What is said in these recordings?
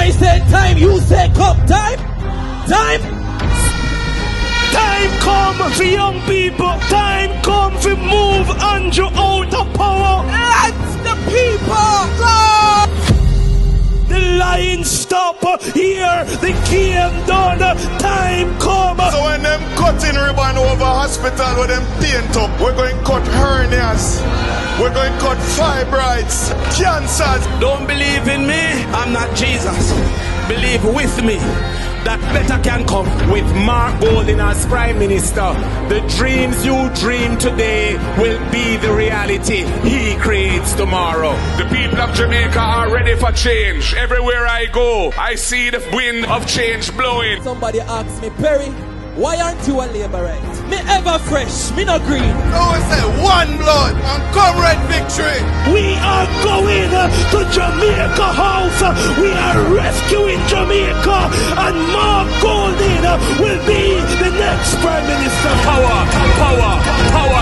I say time, you say come. Time. Time come for young people. Time come for move Andrew out of power. Let the people go. The line stop here. The game done. Time come. So when them cutting ribbon over hospital with them paint up, we're going to cut hernias. We're going to cut fibroids, cancers. Don't believe in me. I'm not Jesus. Believe with me. That better can come. With Mark Golding as Prime Minister, the dreams you dream today will be the reality he creates tomorrow. The people of Jamaica are ready for change. Everywhere I go, I see the wind of change blowing. Somebody asks me, Perry, why aren't you a labourite? Me ever fresh, me not green. No, we say one blood and comrade victory. We are going to Jamaica House. We are rescuing Jamaica, and Mark Golding will be the next Prime Minister. Power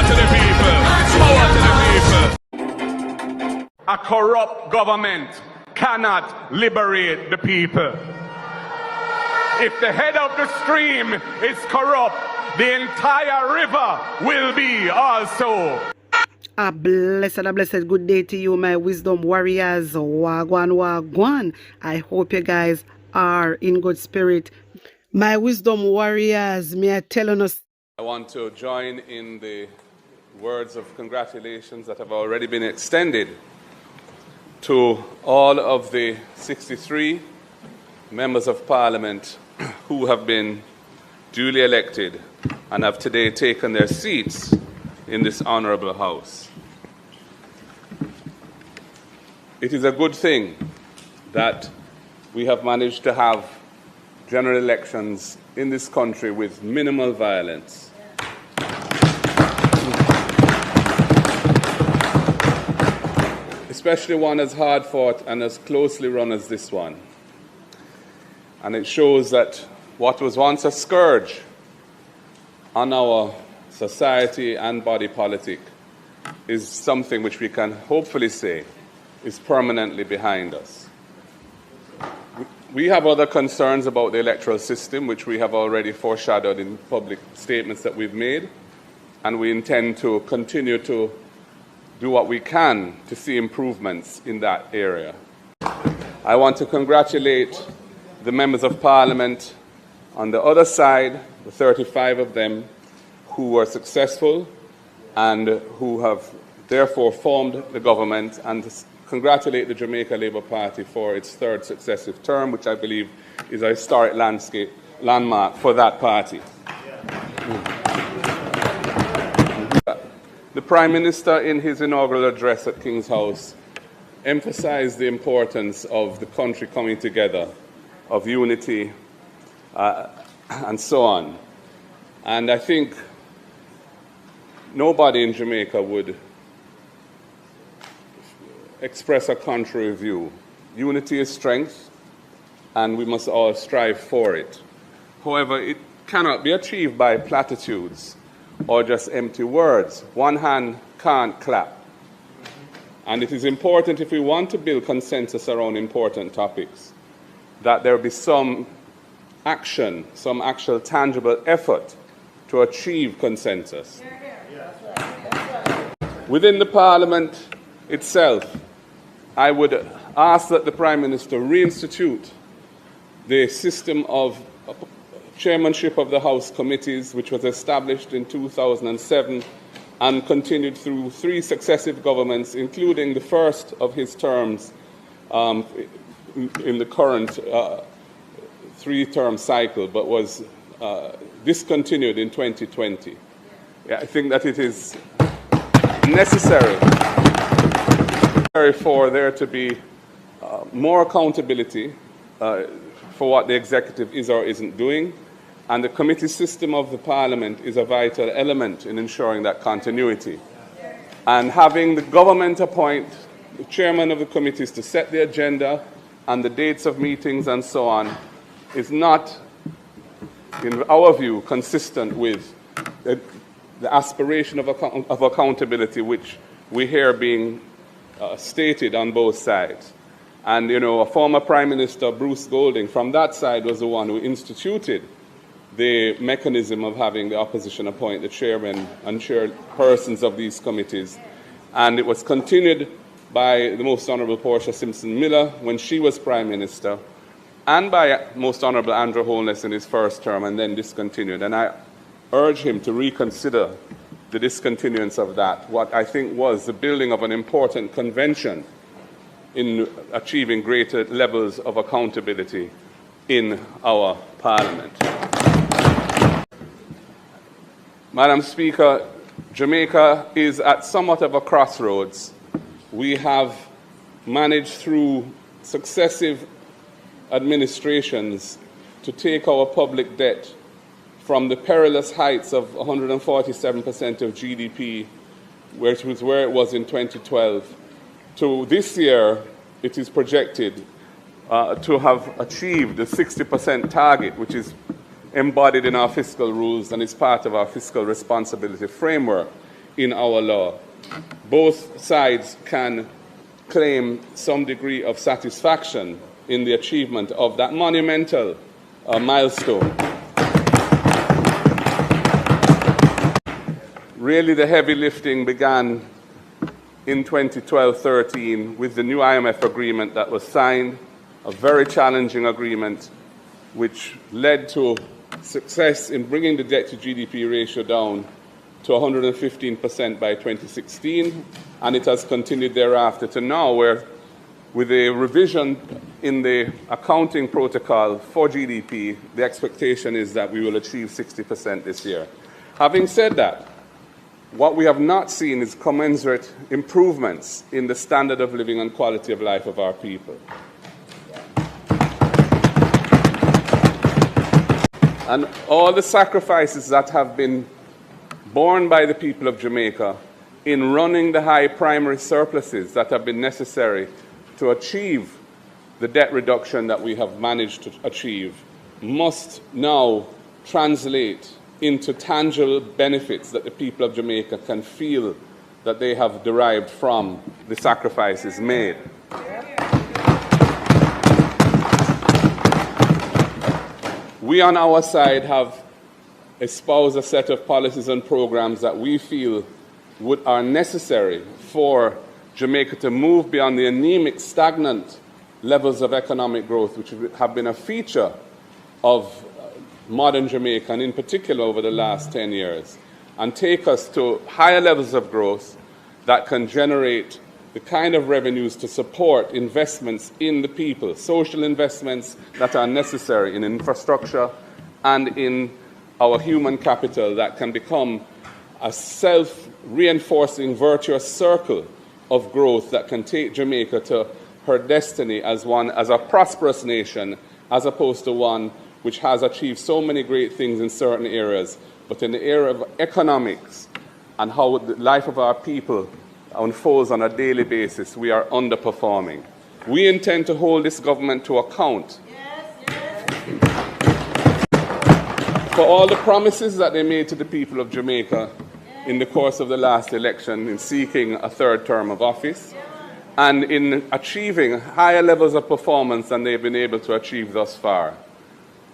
to the people. Power to the people. A corrupt government cannot liberate the people. If the head of the stream is corrupt, the entire river will be also. A blessed good day to you, my wisdom warriors. Wagwan. I hope you guys are in good spirit. My wisdom warriors, may I tell us. I want to join in the words of congratulations that have already been extended to all of the 63 members of Parliament who have been duly elected and have today taken their seats in this honourable House. It is a good thing that we have managed to have general elections in this country with minimal violence. Especially one as hard fought and as closely run as this one. And it shows that what was once a scourge on our society and body politic is something which we can hopefully say is permanently behind us. We have other concerns about the electoral system, which we have already foreshadowed in public statements that we've made, and we intend to continue to do what we can to see improvements in that area. I want to congratulate the members of Parliament on the other side, the 35 of them, who were successful and who have therefore formed the government, and congratulate the Jamaica Labour Party for its third successive term, which I believe is a historic landmark for that party. The Prime Minister, in his inaugural address at King's House, emphasized the importance of the country coming together, of unity, and so on. And I think nobody in Jamaica would express a contrary view. Unity is strength, and we must all strive for it. However, it cannot be achieved by platitudes or just empty words. One hand can't clap. And it is important, if we want to build consensus around important topics, that there be some action, some actual tangible effort to achieve consensus. Within the Parliament itself, I would ask that the Prime Minister reinstitute the system of chairmanship of the House committees, which was established in 2007 and continued through 3 successive governments, including the first of his terms in the current 3-term cycle, but was discontinued in 2020. I think that it is necessary for there to be more accountability for what the executive is or isn't doing, and the committee system of the Parliament is a vital element in ensuring that continuity. And having the government appoint the chairman of the committees to set the agenda and the dates of meetings and so on is not, in our view, consistent with the aspiration of accountability which we hear being stated on both sides. And, you know, a former Prime Minister, Bruce Golding, from that side was the one who instituted the mechanism of having the opposition appoint the chairman and chairpersons of these committees. And it was continued by the Most Honourable Portia Simpson-Miller when she was Prime Minister, and by Most Honourable Andrew Holness in his first term, and then discontinued. And I urge him to reconsider the discontinuance of that, what I think was the building of an important convention in achieving greater levels of accountability in our Parliament. Madam Speaker, Jamaica is at somewhat of a crossroads. We have managed through successive administrations to take our public debt from the perilous heights of 147% of GDP, which was where it was in 2012, to this year it is projected to have achieved the 60% target, which is embodied in our fiscal rules and is part of our fiscal responsibility framework in our law. Both sides can claim some degree of satisfaction in the achievement of that monumental milestone. Really, the heavy lifting began in 2012-13 with the new IMF agreement that was signed, a very challenging agreement which led to success in bringing the debt-to-GDP ratio down to 115% by 2016, and it has continued thereafter to now, where with a revision in the accounting protocol for GDP, the expectation is that we will achieve 60% this year. Having said that, what we have not seen is commensurate improvements in the standard of living and quality of life of our people. And all the sacrifices that have been borne by the people of Jamaica in running the high primary surpluses that have been necessary to achieve the debt reduction that we have managed to achieve must now translate into tangible benefits that the people of Jamaica can feel that they have derived from the sacrifices made. We on our side have espoused a set of policies and programs that we feel are necessary for Jamaica to move beyond the anemic, stagnant levels of economic growth, which have been a feature of modern Jamaica, and in particular over the last 10 years, and take us to higher levels of growth that can generate the kind of revenues to support investments in the people, social investments that are necessary in infrastructure and in our human capital that can become a self-reinforcing virtuous circle of growth that can take Jamaica to her destiny as a prosperous nation, as opposed to one which has achieved so many great things in certain areas, but in the area of economics and how the life of our people unfolds on a daily basis, we are underperforming. We intend to hold this government to account for all the promises that they made to the people of Jamaica in the course of the last election in seeking a third term of office and in achieving higher levels of performance than they've been able to achieve thus far.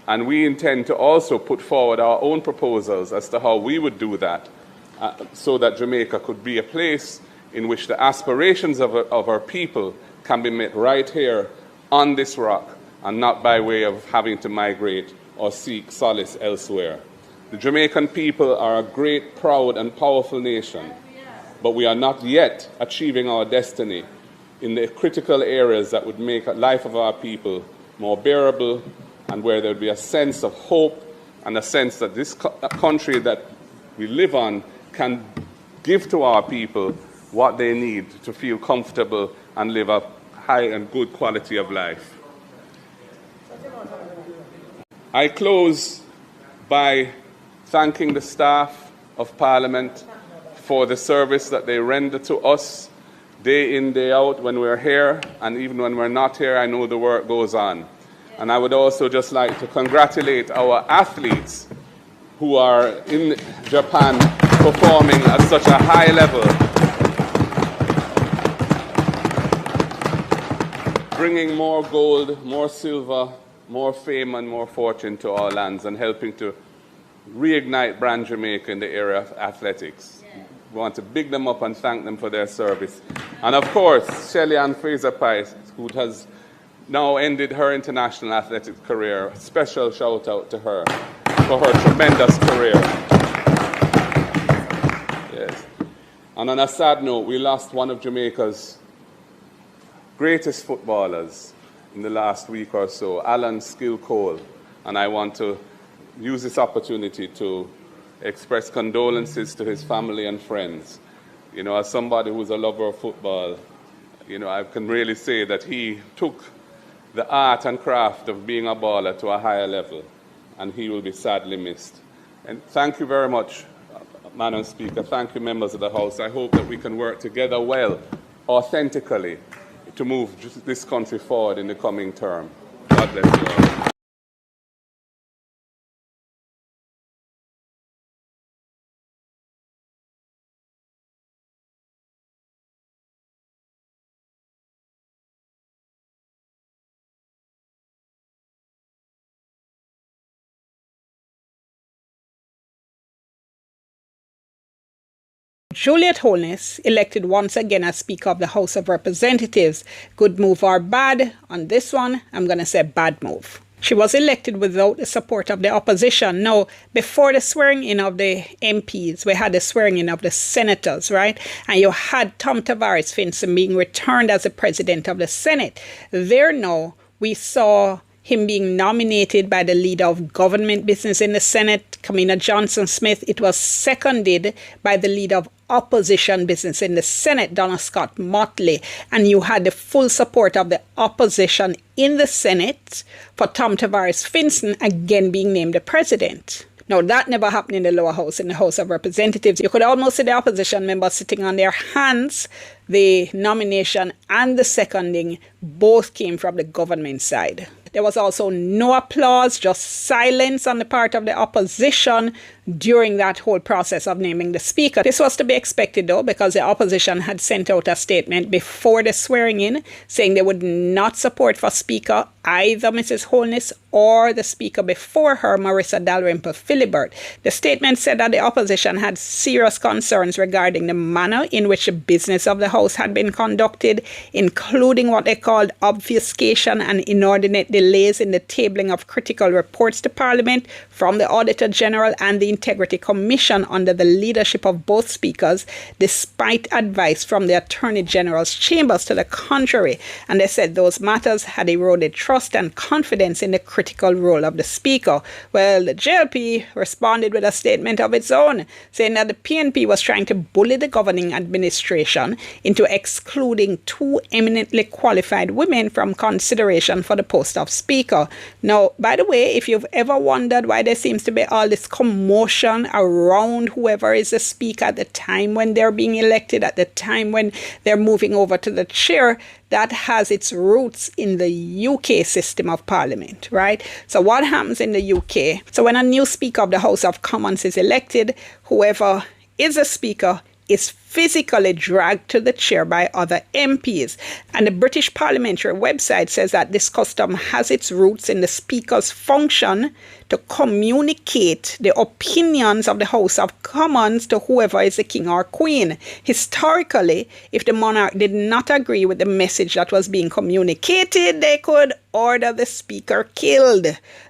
And we intend to also put forward our own proposals as to how we would do that so that Jamaica could be a place in which the aspirations of our people can be met right here on this rock and not by way of having to migrate or seek solace elsewhere. The Jamaican people are a great, proud and powerful nation, but we are not yet achieving our destiny in the critical areas that would make the life of our people more bearable and where there would be a sense of hope and a sense that this country that we live on can give to our people what they need to feel comfortable and live a high and good quality of life. I close by thanking the staff of Parliament for the service that they render to us day in, day out when we're here, and even when we're not here, I know the work goes on. And I would also just like to congratulate our athletes who are in Japan performing at such a high level. bringing more gold, more silver, more fame and more fortune to our lands and helping to reignite Brand Jamaica in the area of athletics. We want to big them up and thank them for their service. And of course, Shelley Ann Fraser-Price, who has now ended her international athletics career. A special shout out to her for her tremendous career. Yes. And on a sad note, we lost one of Jamaica's greatest footballers in the last week or so, Alan Skill Cole. And I want to use this opportunity to express condolences to his family and friends. You know, as somebody who's a lover of football, you know, I can really say that he took the art and craft of being a baller to a higher level, and he will be sadly missed. And thank you very much, Madam Speaker. Thank you, members of the House. I hope that we can work together well, authentically, to move this country forward in the coming term. God bless you all. Juliet Holness, elected once again as Speaker of the House of Representatives. Good move or bad? On this one, I'm going to say bad move. She was elected without the support of the opposition. Now, before the swearing in of the MPs, we had the swearing in of the senators, right? And you had Tom Tavares Finson being returned as the president of the Senate. There now, we saw him being nominated by the leader of government business in the Senate, Kamina Johnson-Smith. It was seconded by the leader of opposition business in the Senate, Donna Scott Motley. And you had the full support of the opposition in the Senate for Tom Tavares Finson again being named the president. Now, that never happened in the lower house, in the House of Representatives. You could almost see the opposition members sitting on their hands. The nomination and the seconding both came from the government side. There was also no applause, just silence on the part of the opposition during that whole process of naming the Speaker. This was to be expected, though, because the opposition had sent out a statement before the swearing in saying they would not support for Speaker either Mrs. Holness or the Speaker before her, Marissa Dalrymple Philibert. The statement said that the opposition had serious concerns regarding the manner in which the business of the House had been conducted, including what they called obfuscation and inordinate delays in the tabling of critical reports to Parliament from the Auditor General and the Integrity Commission under the leadership of both speakers, despite advice from the Attorney General's chambers to the contrary. And they said those matters had eroded trust and confidence in the critical role of the Speaker. Well, the JLP responded with a statement of its own, saying that the PNP was trying to bully the governing administration into excluding two eminently qualified women from consideration for the post of Speaker. Now, by the way, if you've ever wondered why there seems to be all this commotion around whoever is the Speaker at the time when they're being elected, at the time when they're moving over to the chair, that has its roots in the UK system of Parliament, right? So what happens in the UK? So when a new Speaker of the House of Commons is elected, whoever is a Speaker is physically dragged to the chair by other MPs. And the British Parliamentary website says that this custom has its roots in the Speaker's function to communicate the opinions of the House of Commons to whoever is the king or queen. Historically, if the monarch did not agree with the message that was being communicated, they could order the Speaker killed.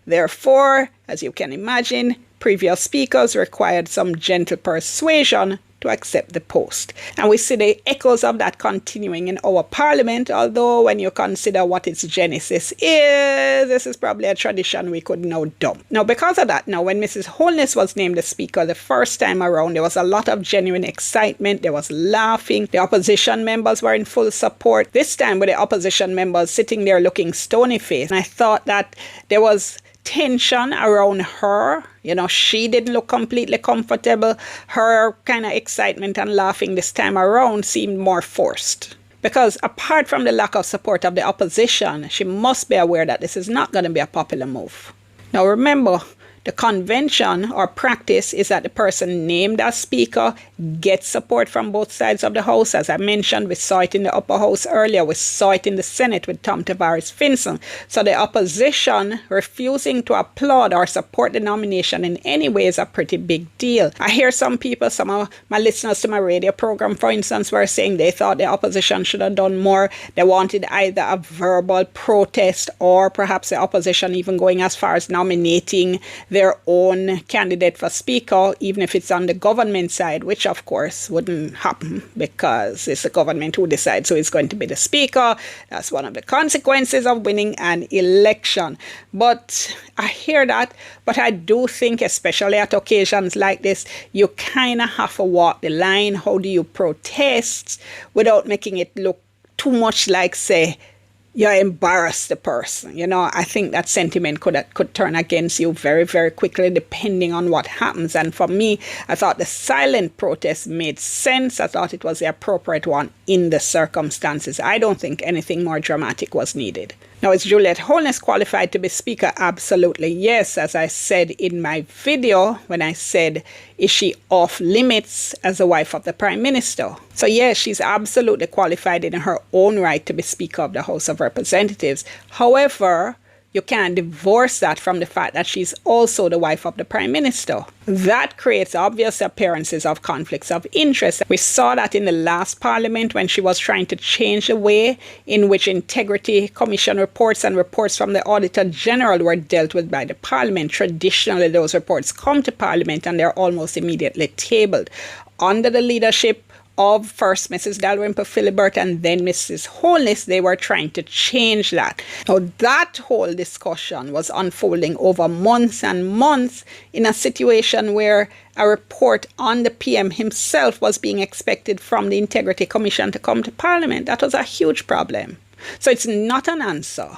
Therefore, as you can imagine, previous speakers required some gentle persuasion to accept the post. And we see the echoes of that continuing in our Parliament, although when you consider what its genesis is, this is probably a tradition we could now dump. Now, because of that, now when Mrs. Holness was named the Speaker the first time around, there was a lot of genuine excitement, there was laughing, the opposition members were in full support. This time with the opposition members sitting there looking stony-faced, and I thought that there was tension around her. You know, she didn't look completely comfortable. Her kind of excitement and laughing this time around seemed more forced. Because apart from the lack of support of the opposition, she must be aware that this is not going to be a popular move. Now remember, the convention or practice is that the person named as Speaker get support from both sides of the House. As I mentioned, we saw it in the upper house earlier. We saw it in the Senate with Tom Tavares Finson. So the opposition refusing to applaud or support the nomination in any way is a pretty big deal. I hear some people, some of my listeners to my radio program, for instance, were saying they thought the opposition should have done more. They wanted either a verbal protest or perhaps the opposition even going as far as nominating their own candidate for speaker, even if it's on the government side, which of course wouldn't happen because it's the government who decides who is going to be the speaker. That's one of the consequences of winning an election. But I hear that, but I do think, especially at occasions like this, you kind of have to walk the line. How do you protest without making it look too much like, say, you embarrass the person? You know, I think that sentiment could turn against you very, very quickly, depending on what happens. And for me, I thought the silent protest made sense. I thought it was the appropriate one in the circumstances. I don't think anything more dramatic was needed. Now, is Juliet Holness qualified to be Speaker? Absolutely yes. As I said in my video, when I said, is she off limits as the wife of the Prime Minister? So yes, she's absolutely qualified in her own right to be Speaker of the House of Representatives. However, you can't divorce that from the fact that she's also the wife of the Prime Minister. That creates obvious appearances of conflicts of interest. We saw that in the last Parliament when she was trying to change the way in which Integrity Commission reports and reports from the Auditor General were dealt with by the Parliament. Traditionally, those reports come to Parliament and they're almost immediately tabled. Under the leadership of first Mrs. Dalrymple Philibert and then Mrs. Holness, they were trying to change that. Now, that whole discussion was unfolding over months and months in a situation where a report on the PM himself was being expected from the Integrity Commission to come to Parliament. That was a huge problem. So it's not an answer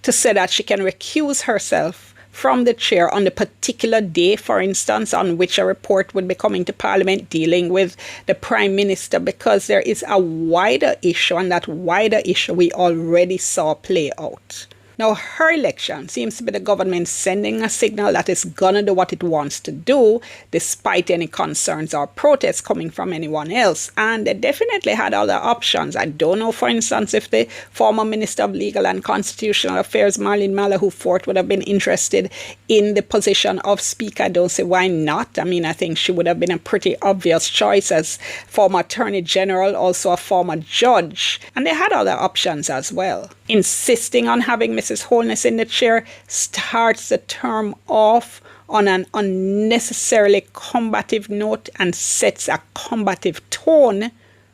to say that she can recuse herself from the chair on the particular day, for instance, on which a report would be coming to Parliament dealing with the Prime Minister, because there is a wider issue, and that wider issue we already saw play out. Now, her election seems to be the government sending a signal that it's going to do what it wants to do, despite any concerns or protests coming from anyone else. And they definitely had other options. I don't know, for instance, if the former Minister of Legal and Constitutional Affairs, Marlene Malahoo Forte, would have been interested in the position of Speaker. I don't see why not. I mean, I think she would have been a pretty obvious choice as former Attorney General, also a former judge. And they had other options as well. Insisting on having Mrs. Holness in the chair starts the term off on an unnecessarily combative note and sets a combative tone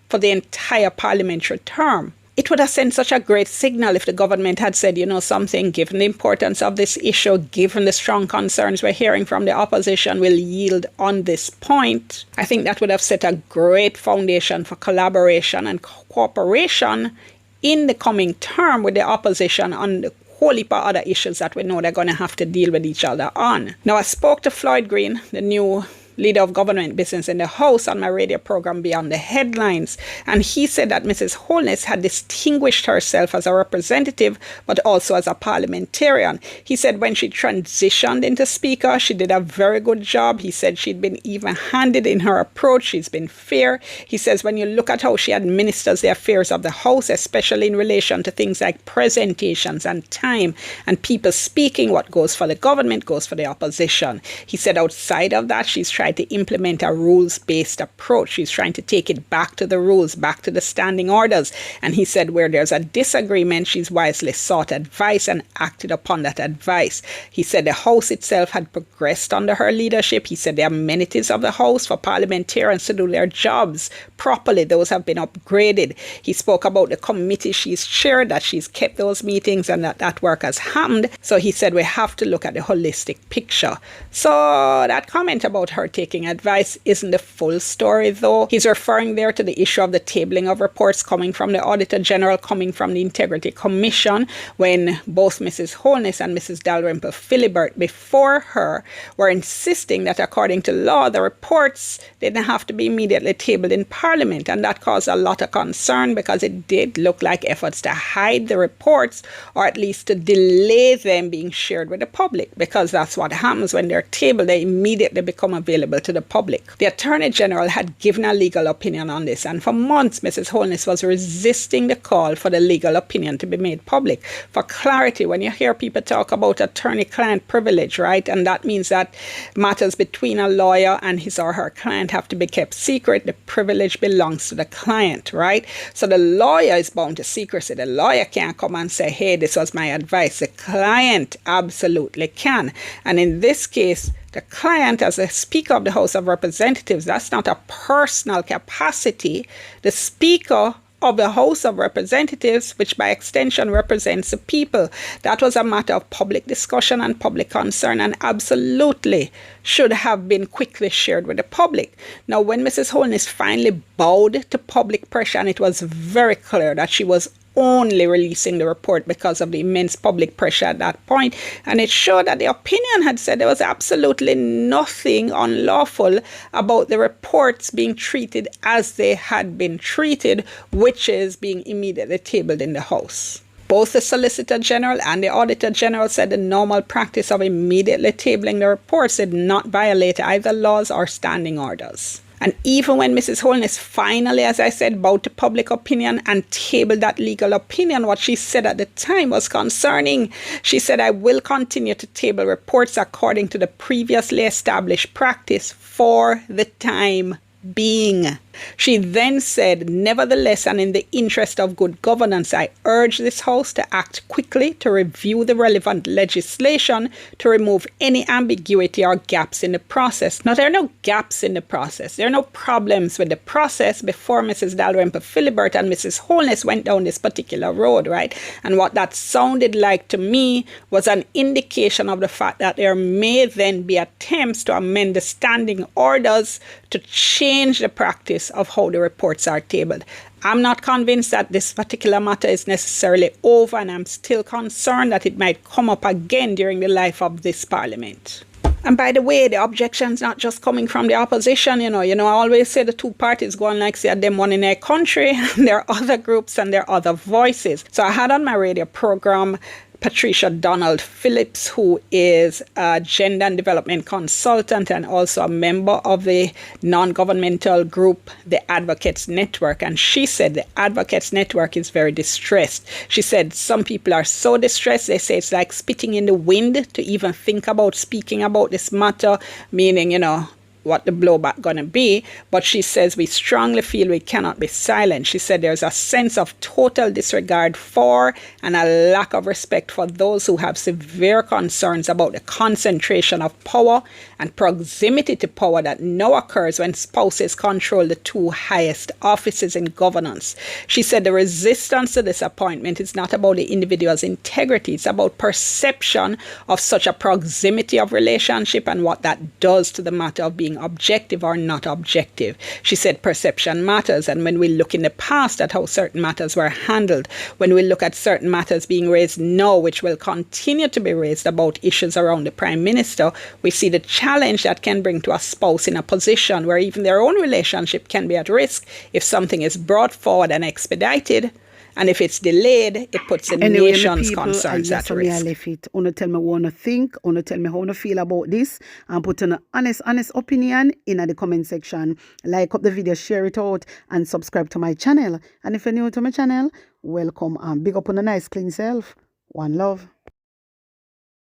for the entire parliamentary term. It would have sent such a great signal if the government had said, you know something, given the importance of this issue, given the strong concerns we're hearing from the opposition, will yield on this point. I think that would have set a great foundation for collaboration and cooperation in the coming term with the opposition on the whole heap of other issues that we know they're going to have to deal with each other on. Now, I spoke to Floyd Green, the new leader of government business in the House, on my radio program Beyond the Headlines, and he said that Mrs. Holness had distinguished herself as a representative but also as a parliamentarian. He said when she transitioned into Speaker, she did a very good job. He said she'd been even-handed in her approach. She's been fair. He says when you look at how she administers the affairs of the House, especially in relation to things like presentations and time and people speaking, what goes for the government goes for the opposition. He said outside of that, she's tried to implement a rules-based approach. She's trying to take it back to the rules, back to the standing orders. And he said where there's a disagreement, she's wisely sought advice and acted upon that advice. He said the House itself had progressed under her leadership. He said the amenities of the House for parliamentarians to do their jobs properly, those have been upgraded. He spoke about the committee she's chaired, that she's kept those meetings and that work has happened. So he said we have to look at the holistic picture. So that comment about her taking advice isn't the full story, though. He's referring there to the issue of the tabling of reports coming from the Auditor General, coming from the Integrity Commission, when both Mrs. Holness and Mrs. Dalrymple Philibert before her were insisting that according to law, the reports didn't have to be immediately tabled in Parliament. And that caused a lot of concern because it did look like efforts to hide the reports, or at least to delay them being shared with the public, because that's what happens when they're tabled. They immediately become available available to the public. The Attorney General had given a legal opinion on this, and for months Mrs. Holness was resisting the call for the legal opinion to be made public. For clarity, when you hear people talk about attorney-client privilege, right, and that means that matters between a lawyer and his or her client have to be kept secret, the privilege belongs to the client, right? So the lawyer is bound to secrecy. The lawyer can't come and say, hey, this was my advice. The client absolutely can. And in this case, the client, as a Speaker of the House of Representatives, that's not a personal capacity. The Speaker of the House of Representatives, which by extension represents the people, that was a matter of public discussion and public concern, and absolutely should have been quickly shared with the public. Now, when Mrs. Holness finally bowed to public pressure, and it was very clear that she was only releasing the report because of the immense public pressure at that point, and it showed that the opinion had said there was absolutely nothing unlawful about the reports being treated as they had been treated, which is being immediately tabled in the House. Both the Solicitor General and the Auditor General said the normal practice of immediately tabling the reports did not violate either laws or standing orders. And even when Mrs. Holness finally, as I said, bowed to public opinion and tabled that legal opinion, what she said at the time was concerning. She said, I will continue to table reports according to the previously established practice for the time being. She then said, nevertheless, and in the interest of good governance, I urge this House to act quickly to review the relevant legislation to remove any ambiguity or gaps in the process. Now, there are no gaps in the process. There are no problems with the process before Mrs. Dalrymple Philibert and Mrs. Holness went down this particular road, right? And what that sounded like to me was an indication of the fact that there may then be attempts to amend the standing orders to change the practice of how the reports are tabled. I'm not convinced that this particular matter is necessarily over, and I'm still concerned that it might come up again during the life of this Parliament. And by the way, the objection's not just coming from the opposition, I always say the two parties go on like say them one in their country, and there are other groups and there are other voices. So I had on my radio program Patricia Donald Phillips, who is a gender and development consultant and also a member of the non-governmental group, the Advocates Network. And she said the Advocates Network is very distressed. She said some people are so distressed, they say it's like spitting in the wind to even think about speaking about this matter, meaning, what the blowback gonna be. But she says we strongly feel we cannot be silent. She said there's a sense of total disregard for and a lack of respect for those who have severe concerns about the concentration of power and proximity to power that now occurs when spouses control the two highest offices in governance. She said the resistance to this appointment is not about the individual's integrity, it's about perception of such a proximity of relationship and what that does to the matter of being objective or not objective. She said perception matters, and when we look in the past at how certain matters were handled, when we look at certain matters being raised now, which will continue to be raised about issues around the Prime Minister, we see the challenge that can bring to a spouse in a position where even their own relationship can be at risk if something is brought forward and expedited. And if it's delayed, it puts the nation's concerns at risk. I left it. Wanna tell me what you think, wanna tell me how you feel about this, and put an honest opinion in the comment section. Like up the video, share it out, and subscribe to my channel. And if you're new to my channel, welcome and big up on a nice clean self. One love.